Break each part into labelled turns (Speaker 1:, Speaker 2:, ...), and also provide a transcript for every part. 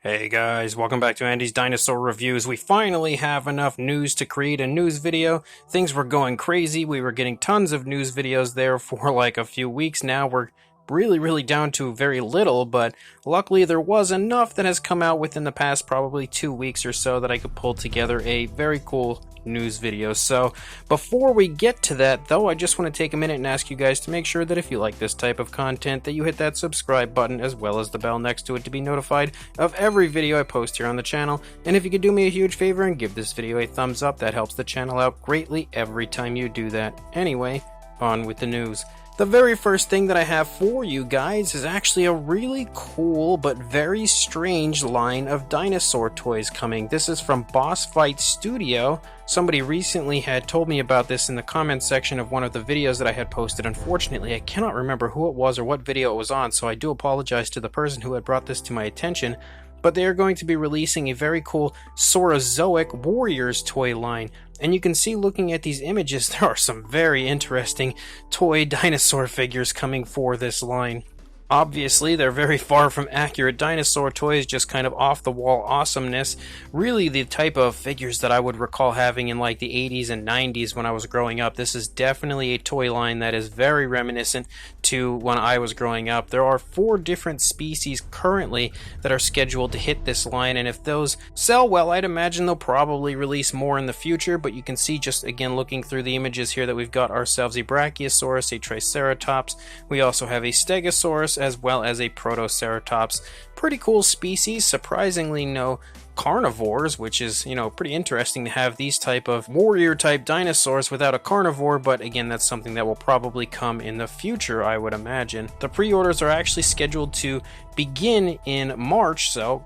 Speaker 1: Hey guys, welcome back to Andy's Dinosaur Reviews. We finally have enough news to create a news video. Things were going crazy. We were getting tons of news videos there for like a few weeks now. We're really down to very little, but luckily there was enough that has come out within the past probably 2 weeks or so that I could pull together a very cool news video. So before we get to that though, I just want to take a minute and ask you guys to make sure that if you like this type of content that you hit that subscribe button as well as the bell next to it to be notified of every video I post here on the channel. And if you could do me a huge favor and give this video a thumbs up, that helps the channel out greatly every time you do that. Anyway, on with the news. The very first thing that I have for you guys is actually a really cool but very strange line of dinosaur toys coming. This is from Boss Fight Studio. Somebody recently had told me about this in the comments section of one of the videos that I had posted. Unfortunately, I cannot remember who it was or what video it was on, so I do apologize to the person who had brought this to my attention. But they are going to be releasing a very cool Saurozoic Warriors toy line. And you can see, looking at these images, there are some very interesting toy dinosaur figures coming for this line. Obviously, they're very far from accurate dinosaur toys, just kind of off-the-wall awesomeness. Really the type of figures that I would recall having in like the 80s and 90s when I was growing up. This is definitely a toy line that is very reminiscent to when I was growing up. There are 4 different species currently that are scheduled to hit this line, and if those sell well, I'd imagine they'll probably release more in the future. But you can see, just again looking through the images here, that we've got ourselves a Brachiosaurus, a Triceratops. We also have a Stegosaurus as well as a Protoceratops. Pretty cool species. Surprisingly no carnivores, which is, pretty interesting to have these type of warrior type dinosaurs without a carnivore, but again, that's something that will probably come in the future, I would imagine. The pre-orders are actually scheduled to begin in March, so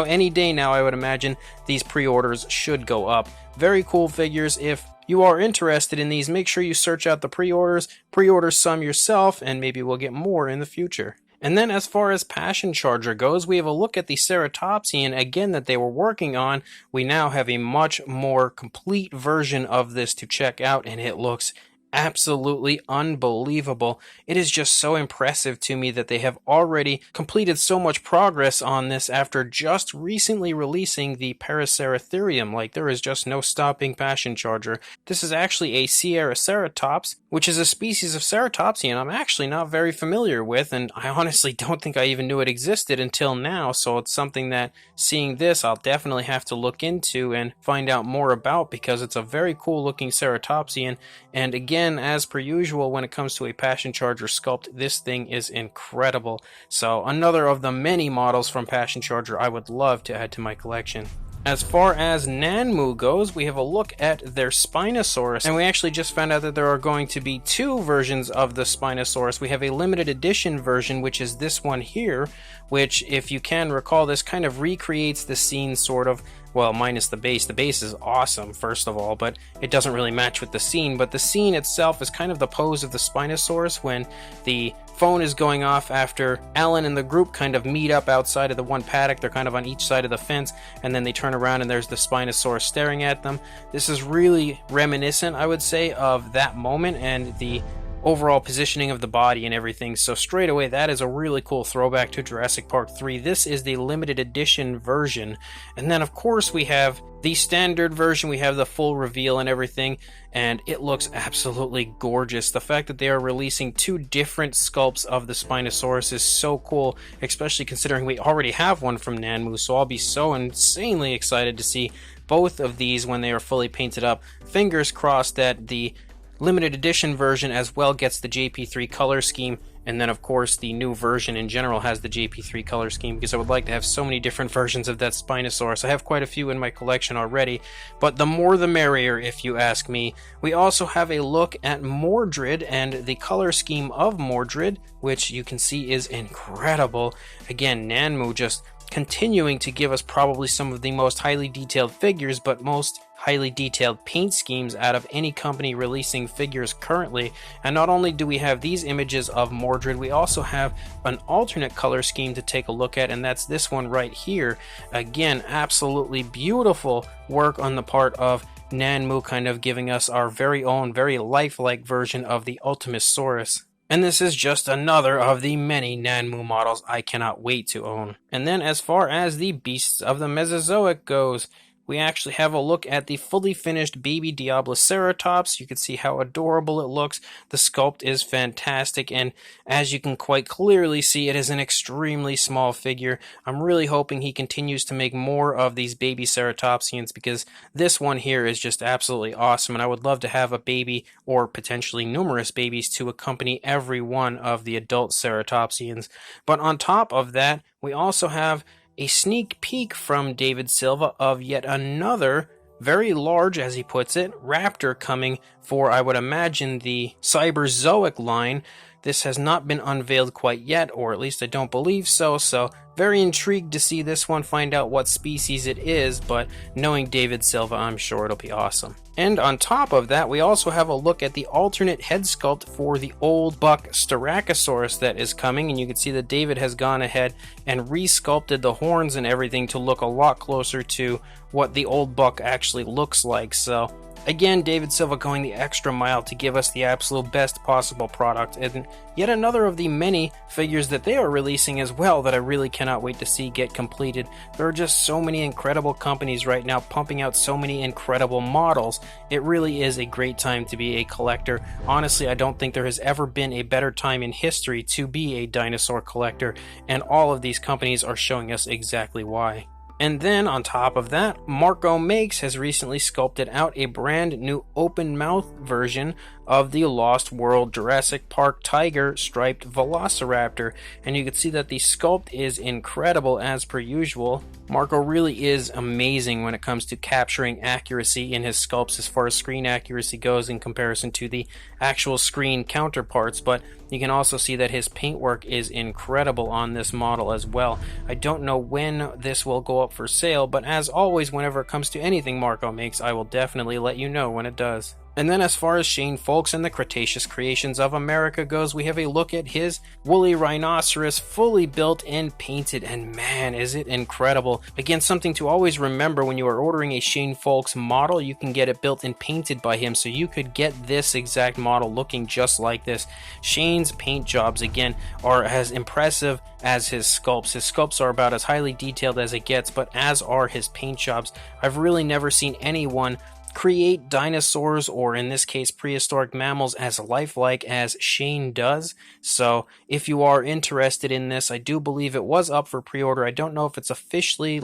Speaker 1: any day now I would imagine these pre-orders should go up. Very cool figures. If you are interested in these, make sure you search out the pre-orders, pre-order some yourself, and maybe we'll get more in the future. And then as far as Passion Charger goes, we have a look at the Ceratopsian again that they were working on. We now have a much more complete version of this to check out, and it looks absolutely unbelievable. It is just so impressive to me that they have already completed so much progress on this after just recently releasing the Paraceratherium. Like, there is just no stopping Passion Charger. This is actually a Sierra Ceratops, which is a species of Ceratopsian I'm actually not very familiar with, and I honestly don't think I even knew it existed until now, so it's something that, seeing this, I'll definitely have to look into and find out more about, because it's a very cool looking Ceratopsian. And again, as per usual, when it comes to a Passion Charger sculpt, this thing is incredible. So another of the many models from Passion Charger I would love to add to my collection. As far as Nanmu goes, we have a look at their Spinosaurus, and we actually just found out that there are going to be 2 versions of the Spinosaurus. We have a limited edition version, which is this one here, which, if you can recall, this kind of recreates the scene sort of, well, minus the base. The base is awesome, first of all, but it doesn't really match with the scene. But the scene itself is kind of the pose of the Spinosaurus when the phone is going off after Alan and the group kind of meet up outside of the one paddock. They're kind of on each side of the fence, and then they turn around and there's the Spinosaurus staring at them. This is really reminiscent, I would say, of that moment and the overall positioning of the body and everything. So straight away, that is a really cool throwback to Jurassic Park 3. This is the limited edition version. And then of course we have the standard version. We have the full reveal and everything, and it looks absolutely gorgeous. The fact that they are releasing 2 different sculpts of the Spinosaurus is so cool, especially considering we already have one from Nanmu, so I'll be so insanely excited to see both of these when they are fully painted up. Fingers crossed that the limited edition version as well gets the JP3 color scheme, and then of course the new version in general has the JP3 color scheme, because I would like to have so many different versions of that Spinosaurus. I have quite a few in my collection already, but the more the merrier, if you ask me. We also have a look at Mordred and the color scheme of Mordred, which you can see is incredible. Again, Nanmu just continuing to give us probably some of the most highly detailed figures, but most highly detailed paint schemes out of any company releasing figures currently. And not only do we have these images of Mordred, we also have an alternate color scheme to take a look at, and that's this one right here. Again, absolutely beautiful work on the part of Nanmu, kind of giving us our very own, very lifelike version of the Ultimasaurus. And this is just another of the many Nanmu models I cannot wait to own. And then as far as the Beasts of the Mesozoic goes, we actually have a look at the fully finished baby Ceratops. You can see how adorable it looks. The sculpt is fantastic, and as you can quite clearly see, it is an extremely small figure. I'm really hoping he continues to make more of these baby Ceratopsians, because this one here is just absolutely awesome, and I would love to have a baby, or potentially numerous babies, to accompany every one of the adult Ceratopsians. But on top of that, we also have a sneak peek from David Silva of yet another very large, as he puts it, raptor coming for, I would imagine, the Cyberzoic line. This has not been unveiled quite yet, or at least I don't believe so, so very intrigued to see this one, find out what species it is, but knowing David Silva, I'm sure it'll be awesome. And on top of that, we also have a look at the alternate head sculpt for the old buck Styracosaurus that is coming, and you can see that David has gone ahead and re-sculpted the horns and everything to look a lot closer to what the old buck actually looks like. So again, David Silva going the extra mile to give us the absolute best possible product, and yet another of the many figures that they are releasing as well that I really cannot wait to see get completed. There are just so many incredible companies right now pumping out so many incredible models. It really is a great time to be a collector. Honestly, I don't think there has ever been a better time in history to be a dinosaur collector, and all of these companies are showing us exactly why. And then on top of that, Marco Makes has recently sculpted out a brand new open mouth version of the Lost World Jurassic Park tiger striped Velociraptor, and you can see that the sculpt is incredible as per usual. Marco really is amazing when it comes to capturing accuracy in his sculpts as far as screen accuracy goes in comparison to the actual screen counterparts, but you can also see that his paintwork is incredible on this model as well. I don't know when this will go up for sale, but as always, whenever it comes to anything Marco makes, I will definitely let you know when it does. And then as far as Shane Foulkes and the Cretaceous Creations of America goes, we have a look at his woolly rhinoceros fully built and painted, and man, is it incredible. Again, something to always remember when you are ordering a Shane Foulkes model, you can get it built and painted by him, so you could get this exact model looking just like this. Shane's paint jobs, again, are as impressive as his sculpts. His sculpts are about as highly detailed as it gets, but as are his paint jobs. I've really never seen anyone create dinosaurs, or in this case prehistoric mammals, as lifelike as Shane does. So if you are interested in this, I do believe it was up for pre-order. I don't know if it's officially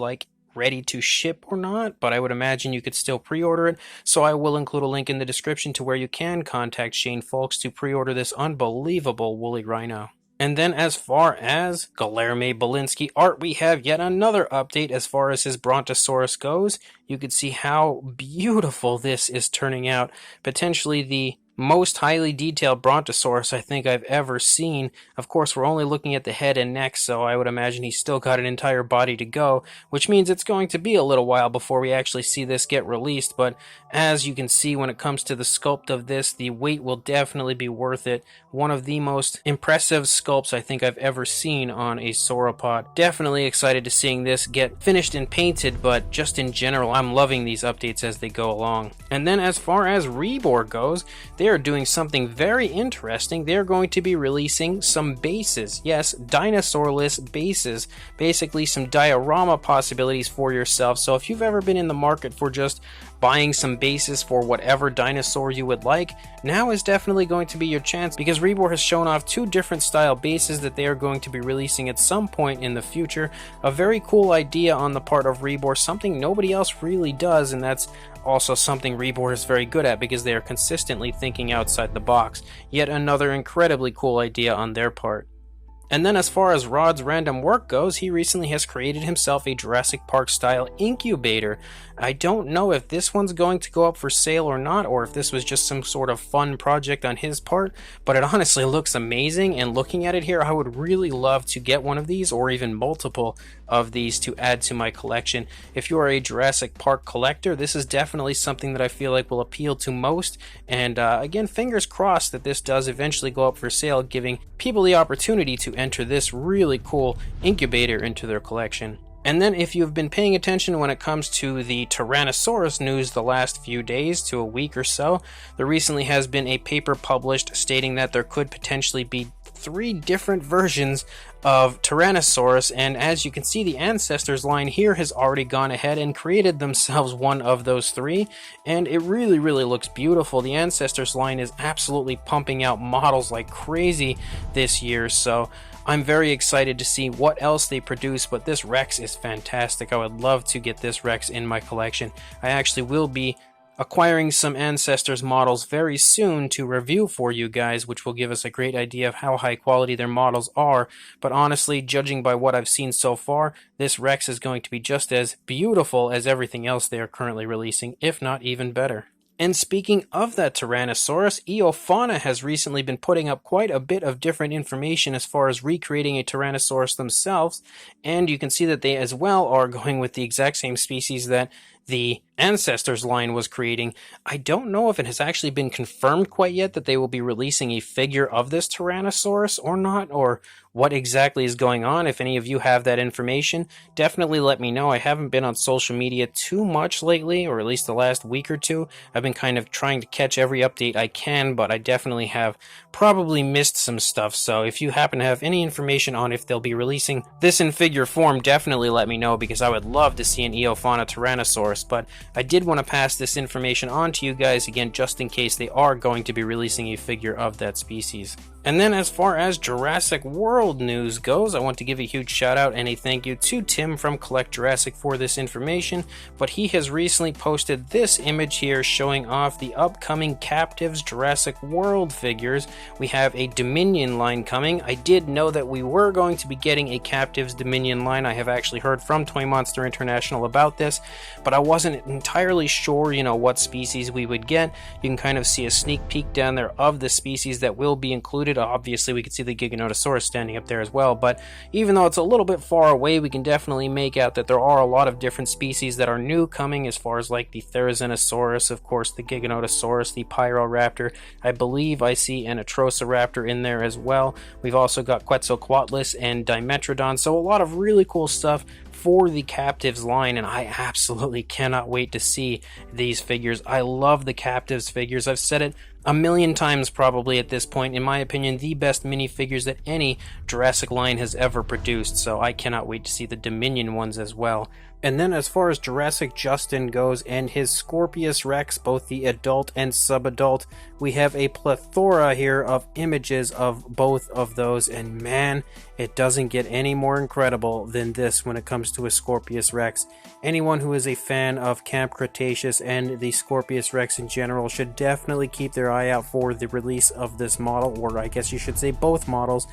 Speaker 1: ready to ship or not, but I would imagine you could still pre-order it, so I will include a link in the description to where you can contact Shane Foulkes to pre-order this unbelievable woolly rhino. And then as far as Guilherme Bilinski Art, we have yet another update as far as his Brontosaurus goes. You can see how beautiful this is turning out. Potentially the most highly detailed Brontosaurus I think I've ever seen. Of course, we're only looking at the head and neck, so I would imagine he's still got an entire body to go, which means it's going to be a little while before we actually see this get released. But as you can see, when it comes to the sculpt of this, the weight will definitely be worth it. One of the most impressive sculpts I think I've ever seen on a sauropod. Definitely excited to seeing this get finished and painted, but just in general, I'm loving these updates as they go along. And then as far as Rebor goes, they are doing something very interesting. They're going to be releasing some bases. Yes, dinosaurless bases. Basically some diorama possibilities for yourself. So if you've ever been in the market for just buying some bases for whatever dinosaur you would like, now is definitely going to be your chance, because Rebor has shown off two different style bases that they are going to be releasing at some point in the future. A very cool idea on the part of Rebor, something nobody else really does, and that's also something Rebor is very good at because they are consistently thinking outside the box. Yet another incredibly cool idea on their part. And then as far as Rod's random work goes, he recently has created himself a Jurassic Park style incubator. I don't know if this one's going to go up for sale or not, or if this was just some sort of fun project on his part, but it honestly looks amazing, and looking at it here, I would really love to get one of these, or even multiple of these, to add to my collection. If you are a Jurassic Park collector, this is definitely something that I feel like will appeal to most, and again, fingers crossed that this does eventually go up for sale, giving people the opportunity to enter this really cool incubator into their collection. And then if you've been paying attention when it comes to the Tyrannosaurus news the last few days to a week or so, there recently has been a paper published stating that there could potentially be 3 different versions of Tyrannosaurus, and as you can see, the ancestors line here has already gone ahead and created themselves one of those 3, and it really looks beautiful. The ancestors line is absolutely pumping out models like crazy this year, so I'm very excited to see what else they produce, but this Rex is fantastic. I would love to get this Rex in my collection. I actually will be acquiring some Ancestors models very soon to review for you guys, which will give us a great idea of how high quality their models are. But honestly, judging by what I've seen so far, this Rex is going to be just as beautiful as everything else they are currently releasing, if not even better. And speaking of that Tyrannosaurus, Eofauna has recently been putting up quite a bit of different information as far as recreating a Tyrannosaurus themselves, and you can see that they as well are going with the exact same species that the Ancestors line was creating. I don't know if it has actually been confirmed quite yet that they will be releasing a figure of this Tyrannosaurus or not, or what exactly is going on. If any of you have that information, definitely let me know. I haven't been on social media too much lately, or at least the last week or two. I've been kind of trying to catch every update I can, but I definitely have probably missed some stuff. So if you happen to have any information on if they'll be releasing this in figure form, definitely let me know, because I would love to see an Eofauna Tyrannosaurus. But I did want to pass this information on to you guys again, just in case they are going to be releasing a figure of that species. And then as far as Jurassic World news goes, I want to give a huge shout out and a thank you to Tim from Collect Jurassic for this information, but he has recently posted this image here showing off the upcoming Captivz Jurassic World figures. We have a Dominion line coming. I did know that we were going to be getting a Captivz Dominion line. I have actually heard from Toy Monster International about this, but I wasn't entirely sure, what species we would get. You can kind of see a sneak peek down there of the species that will be included. Obviously, we can see the Giganotosaurus standing up there as well, but even though it's a little bit far away, we can definitely make out that there are a lot of different species that are new coming, as far as like the Therizinosaurus, of course, the Giganotosaurus, the Pyroraptor. I believe I see an Atrociraptor in there as well. We've also got Quetzalcoatlus and Dimetrodon, so a lot of really cool stuff for the Captivz line, and I absolutely cannot wait to see these figures. I love the Captivz figures. I've said it a million times probably at this point. In my opinion, the best minifigures that any Jurassic line has ever produced, so I cannot wait to see the Dominion ones as well. And then as far as Jurassic Justin goes and his Scorpius Rex, both the adult and subadult, we have a plethora here of images of both of those, and man, it doesn't get any more incredible than this when it comes to a Scorpius Rex. Anyone who is a fan of Camp Cretaceous and the Scorpius Rex in general should definitely keep their eye out for the release of this model, or I guess you should say both models,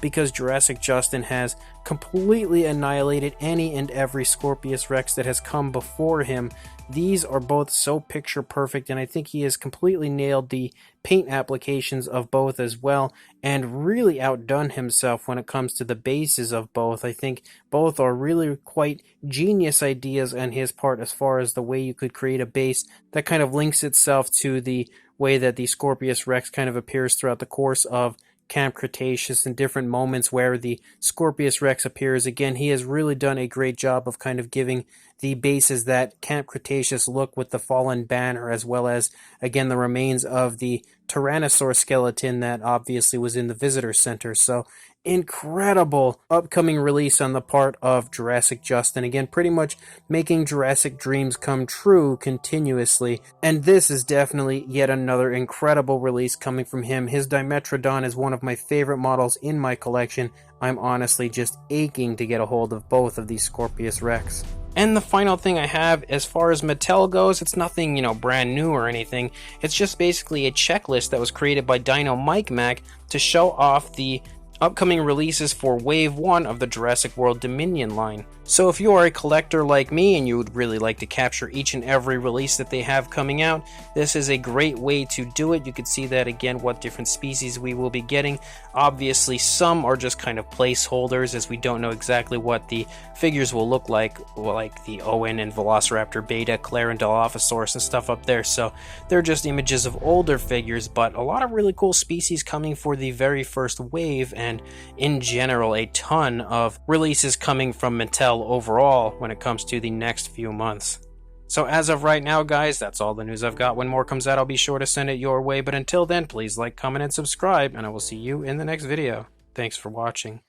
Speaker 1: because Jurassic Justin has completely annihilated any and every Scorpius Rex that has come before him. These are both so picture perfect, and I think he has completely nailed the paint applications of both as well, and really outdone himself when it comes to the bases of both. I think both are really quite genius ideas on his part, as far as the way you could create a base that kind of links itself to the way that the Scorpius Rex kind of appears throughout the course of Camp Cretaceous, and different moments where the Scorpius Rex appears. Again, he has really done a great job of kind of giving the bases that Camp Cretaceous look with the fallen banner, as well as, again, the remains of the Tyrannosaur skeleton that obviously was in the visitor center. So incredible upcoming release on the part of Jurassic Justin. Again, pretty much making Jurassic dreams come true continuously. And this is definitely yet another incredible release coming from him. His Dimetrodon is one of my favorite models in my collection. I'm honestly just aching to get a hold of both of these Scorpius Rex. And the final thing I have, as far as Mattel goes, it's nothing, brand new or anything. It's just basically a checklist that was created by Dinomikemak to show off the upcoming releases for Wave 1 of the Jurassic World Dominion line. So if you are a collector like me and you would really like to capture each and every release that they have coming out, this is a great way to do it. You can see that again, what different species we will be getting. Obviously, some are just kind of placeholders, as we don't know exactly what the figures will look like the Owen and Velociraptor Beta, Claire and Dilophosaurus and stuff up there. So they're just images of older figures, but a lot of really cool species coming for the very first wave. and in general a ton of releases coming from Mattel overall when it comes to the next few months. So as of right now, guys, that's all the news I've got. When more comes out, I'll be sure to send it your way. But until then, please like, comment, and subscribe, and I will see you in the next video. Thanks for watching.